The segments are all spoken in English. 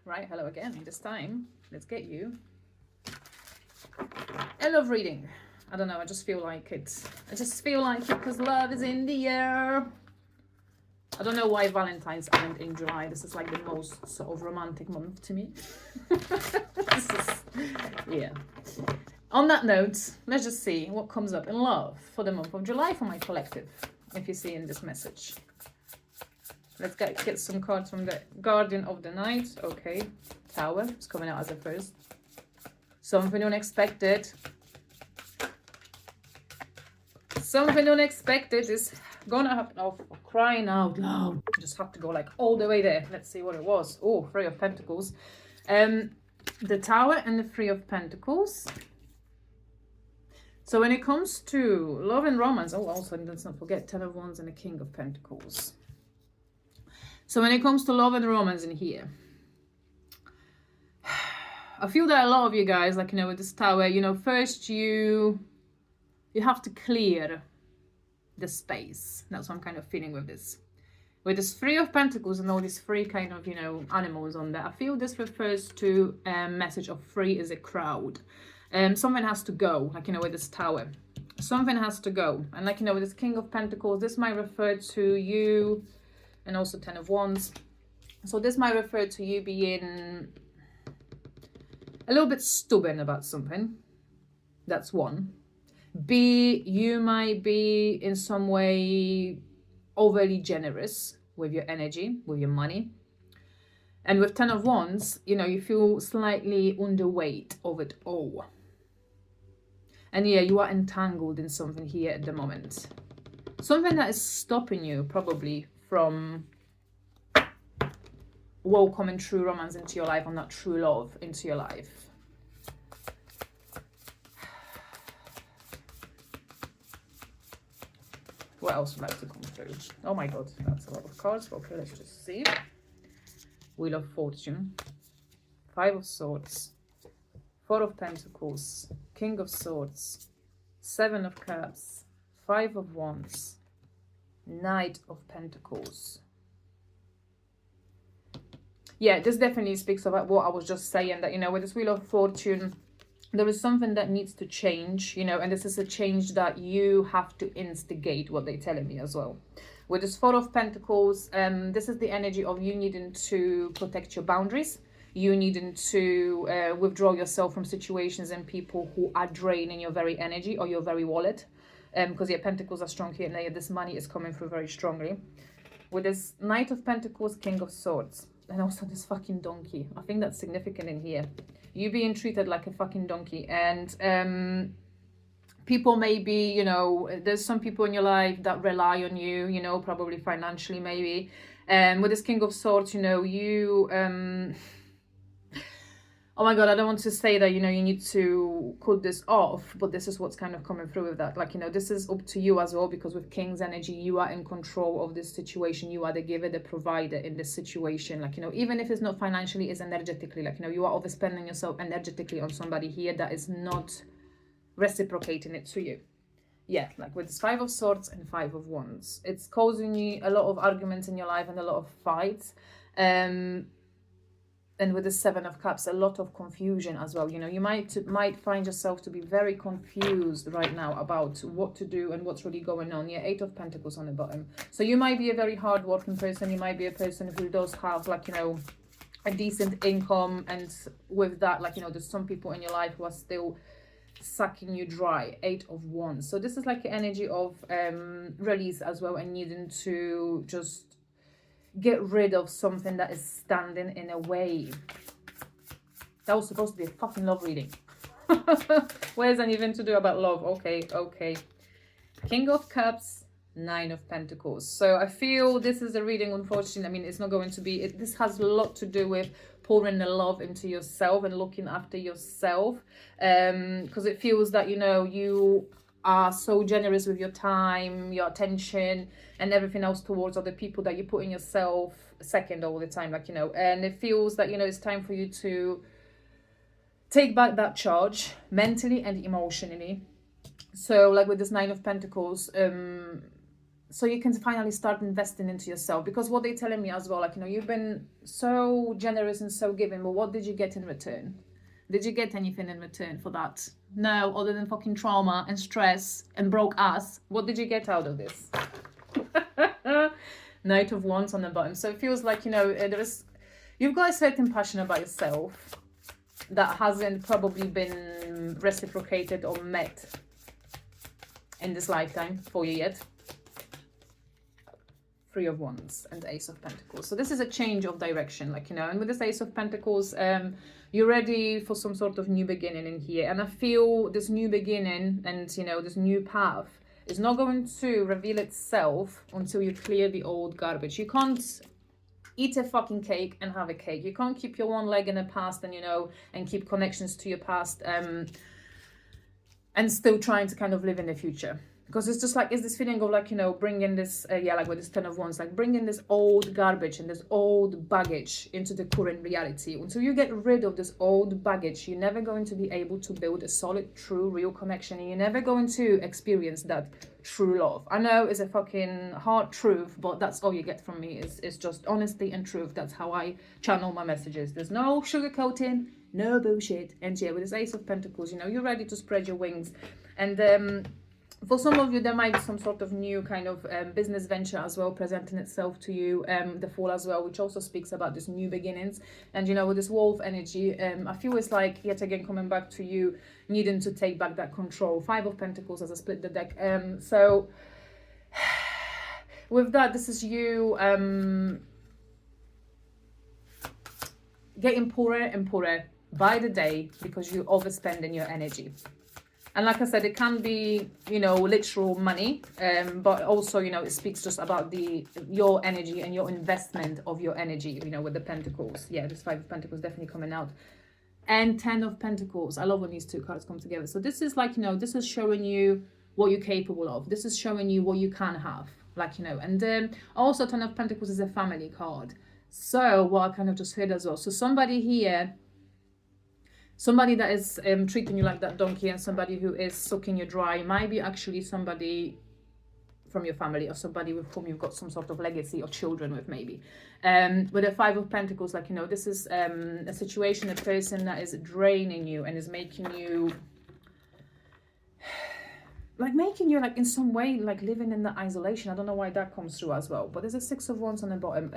right? Hello again. This time, let's get you a love reading. I don't know, I just feel like it. I just feel like it because love is in the air. I don't know why Valentine's aren't in July. This is like the most sort of romantic month to me. This is, yeah. On that note, let's just see what comes up in love for the month of July for my collective, if you see in this message. Let's get some cards from the Guardian of the Night. Okay, Tower is coming out as a first. Something unexpected. Something unexpected is gonna happen. Oh, for crying out loud. Just have to go like all the way there. Let's see what it was. Oh, Three of Pentacles. The Tower and the Three of Pentacles. So when it comes to love and romance, oh, also let's not forget Ten of Wands and the King of Pentacles. So when it comes to love and romance in here, I feel that a lot of you guys, like, with this Tower, first you have to clear the space. That's what I'm kind of feeling with this. With this Three of Pentacles and all these three kind of, animals on there, I feel this refers to a message of three is a crowd. Something has to go, like, with this Tower. Something has to go. And like, with this King of Pentacles, this might refer to you, and also Ten of Wands. So this might refer to you being a little bit stubborn about something. That's one. B, you might be in some way overly generous with your energy, with your money. And with Ten of Wands, you feel slightly underweight of it all. And yeah, you are entangled in something here at the moment. Something that is stopping you probably from welcoming true romance into your life, or not true love into your life. What else would like to come through? Oh my god, that's a lot of cards. Okay, let's just see. Wheel of Fortune, Five of Swords, Four of Pentacles, King of Swords, Seven of Cups, Five of Wands, Knight of Pentacles. Yeah, this definitely speaks about what I was just saying, that, with this Wheel of Fortune, there is something that needs to change, and this is a change that you have to instigate, what they're telling me as well. With this Four of Pentacles, this is the energy of you needing to protect your boundaries, you needing to withdraw yourself from situations and people who are draining your very energy or your very wallet. Because your Pentacles are strong here, and this money is coming through very strongly. With this Knight of Pentacles, King of Swords, and also this fucking donkey. I think that's significant in here. You being treated like a fucking donkey, and people maybe, there's some people in your life that rely on you, probably financially maybe. And with this King of Swords, oh my god, I don't want to say that, you need to cut this off, but this is what's kind of coming through with that. Like, this is up to you as well, because with King's energy, you are in control of this situation. You are the giver, the provider in this situation. Like, even if it's not financially, it's energetically. Like, you are overspending yourself energetically on somebody here that is not reciprocating it to you. Yeah, like with this Five of Swords and Five of Wands. It's causing you a lot of arguments in your life and a lot of fights. And with the Seven of Cups, a lot of confusion as well. You might find yourself to be very confused right now about what to do and what's really going on. Yeah, Eight of Pentacles on the bottom. So you might be a very hard-working person. You might be a person who does have, like, a decent income. And with that, like, there's some people in your life who are still sucking you dry. Eight of Wands. So this is like the energy of release as well, and needing to just get rid of something that is standing in a way. That was supposed to be a fucking love reading. Where's anything to do about love? Okay. King of Cups, Nine of Pentacles. So I feel this is a reading, unfortunately. I mean, it's not going to be... This has a lot to do with pouring the love into yourself and looking after yourself. Because it feels that, you are so generous with your time, your attention, and everything else towards other people, that you put in yourself second all the time, like, and it feels that, it's time for you to take back that charge mentally and emotionally. So like with this Nine of Pentacles, so you can finally start investing into yourself, because what they're telling me as well, like, you know, you've been so generous and so giving, but what did you get in return? Did you get anything in return for that? No, other than fucking trauma and stress and broke ass. What did you get out of this? Knight of Wands on the bottom. So it feels like, you know, you've got a certain passion about yourself that hasn't probably been reciprocated or met in this lifetime for you yet. Three of Wands and Ace of Pentacles. So this is a change of direction, like, you know, and with this Ace of Pentacles, you're ready for some sort of new beginning in here. And I feel this new beginning and, you know, this new path is not going to reveal itself until you clear the old garbage. You can't eat a fucking cake and have a cake. You can't keep your one leg in the past and, you know, and keep connections to your past and still trying to kind of live in the future. Because it's just like, it's this feeling of like, you know, bringing this, like with this Ten of Wands, like bringing this old garbage and this old baggage into the current reality. Until you get rid of this old baggage, you're never going to be able to build a solid, true, real connection. And you're never going to experience that true love. I know it's a fucking hard truth, but that's all you get from me is just honesty and truth. That's how I channel my messages. There's no sugarcoating, no bullshit. And yeah, with this Ace of Pentacles, you know, you're ready to spread your wings. And for some of you, there might be some sort of new kind of business venture as well presenting itself to you, the Fool as well, which also speaks about this new beginnings. And, you know, with this Wolf energy, I feel it's like, yet again, coming back to you needing to take back that control. Five of Pentacles as I split the deck. So with that, this is you getting poorer and poorer by the day because you're overspending your energy. And like I said, it can be, you know, literal money, but also, you know, it speaks just about your energy and your investment of your energy, you know, with the Pentacles. Yeah, this Five of Pentacles definitely coming out. And Ten of Pentacles. I love when these two cards come together. So this is like, you know, this is showing you what you're capable of. This is showing you what you can have, like, you know. And also Ten of Pentacles is a family card. So what I kind of just heard as well. So somebody here, somebody that is treating you like that donkey and somebody who is sucking you dry might be actually somebody from your family or somebody with whom you've got some sort of legacy or children with maybe. With the Five of Pentacles, like, you know, this is a situation, a person that is draining you and is making you, like in some way, like living in the isolation. I don't know why that comes through as well. But there's a Six of Wands on the bottom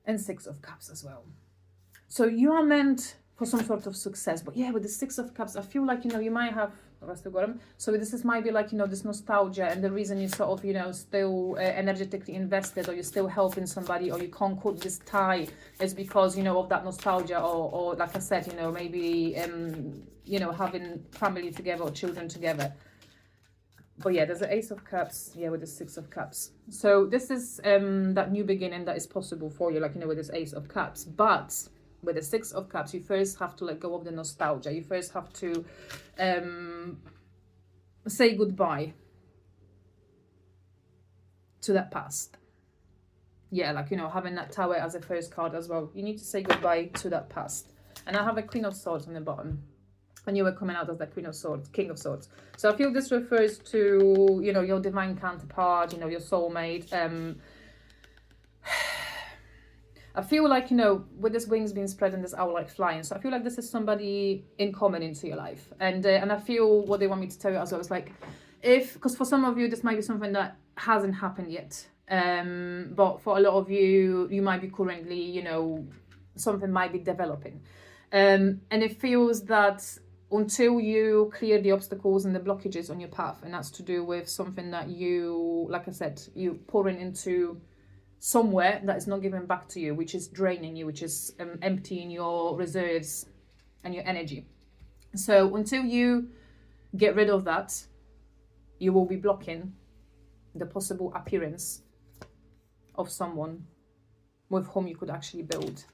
and Six of Cups as well. So you are meant for some sort of success. But yeah, with the Six of Cups, I feel like, you know, you might have, I still got them. So this might be like, you know, this nostalgia, and the reason you sort of, you know, still energetically invested, or you're still helping somebody, or you can't cut this tie, is because, you know, of that nostalgia, or like I said, you know, maybe, you know, having family together or children together. But yeah, there's an Ace of Cups, yeah, with the Six of Cups. So this is that new beginning that is possible for you, like, you know, with this Ace of Cups. But with the Six of Cups, you first have to let go of the nostalgia. You first have to say goodbye to that past. Yeah, like, you know, having that Tower as a first card as well. You need to say goodbye to that past. And I have a Queen of Swords on the bottom. And you were coming out as the Queen of Swords, King of Swords. So I feel this refers to, you know, your divine counterpart, you know, your soulmate. I feel like, you know, with this wings being spread and this owl like flying, so I feel like this is somebody in common into your life. And I feel what they want me to tell you as well is like, because for some of you, this might be something that hasn't happened yet. But for a lot of you, you might be currently, you know, something might be developing. And it feels that until you clear the obstacles and the blockages on your path, and that's to do with something that you, like I said, you pouring into somewhere that is not giving back to you, which is draining you, which is emptying your reserves and your energy. So until you get rid of that, you will be blocking the possible appearance of someone with whom you could actually build.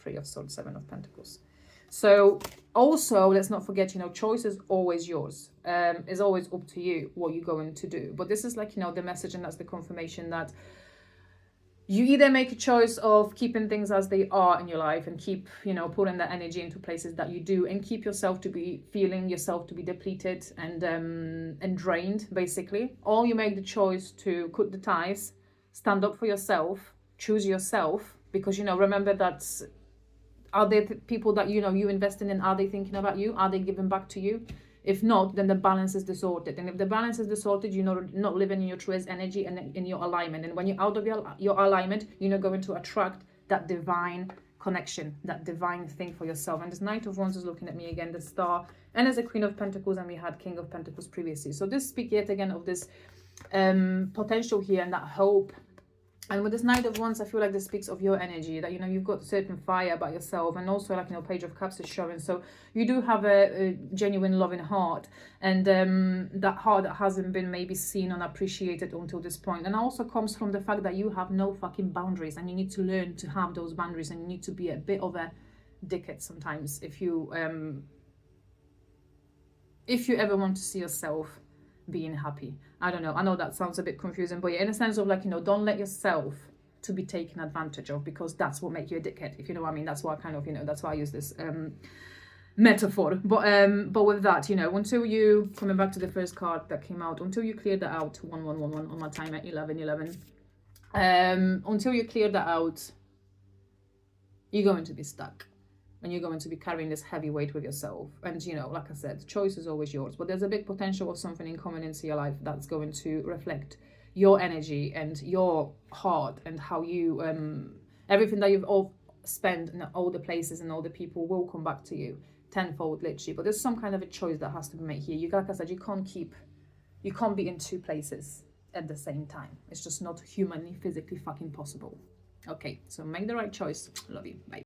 Three of Swords, Seven of Pentacles. So also, let's not forget, you know, choice is always yours. It's always up to you what you're going to do. But this is like, you know, the message, and that's the confirmation that you either make a choice of keeping things as they are in your life and keep, you know, putting that energy into places that you do, and keep yourself to be feeling yourself to be depleted and drained, basically. Or you make the choice to cut the ties, stand up for yourself, choose yourself, because, you know, remember that, are they the people that, you know, you investing in, are they thinking about you? Are they giving back to you? If not, then the balance is distorted. And if the balance is distorted, you're not living in your truest energy and in your alignment. And when you're out of your alignment, you're not going to attract that divine connection, that divine thing for yourself. And this Knight of Wands is looking at me again, the Star, and as a Queen of Pentacles, and we had King of Pentacles previously. So this speaks yet again of this potential here and that hope. And with this Knight of Wands, I feel like this speaks of your energy, that, you know, you've got certain fire about yourself, and also, like, you know, Page of Cups is showing. So you do have a genuine loving heart, and that heart that hasn't been maybe seen and appreciated until this point. And also comes from the fact that you have no fucking boundaries, and you need to learn to have those boundaries, and you need to be a bit of a dickhead sometimes if you ever want to see yourself being happy. I don't know, I know that sounds a bit confusing, but yeah, in a sense of, like, you know, don't let yourself to be taken advantage of, because that's what makes you a dickhead, if you know what I mean. That's why I kind of, you know, that's why I use this metaphor. But with that, you know, until you, coming back to the first card that came out, until you clear that out, 1111 on my timer, 1111, until you clear that out, you're going to be stuck. And you're going to be carrying this heavy weight with yourself. And, you know, like I said, the choice is always yours. But there's a big potential of something in coming into your life that's going to reflect your energy and your heart, and how you, everything that you've all spent in all the places and all the people will come back to you tenfold, literally. But there's some kind of a choice that has to be made here. You, like I said, you can't be in two places at the same time. It's just not humanly, physically fucking possible. Okay, so make the right choice. Love you. Bye.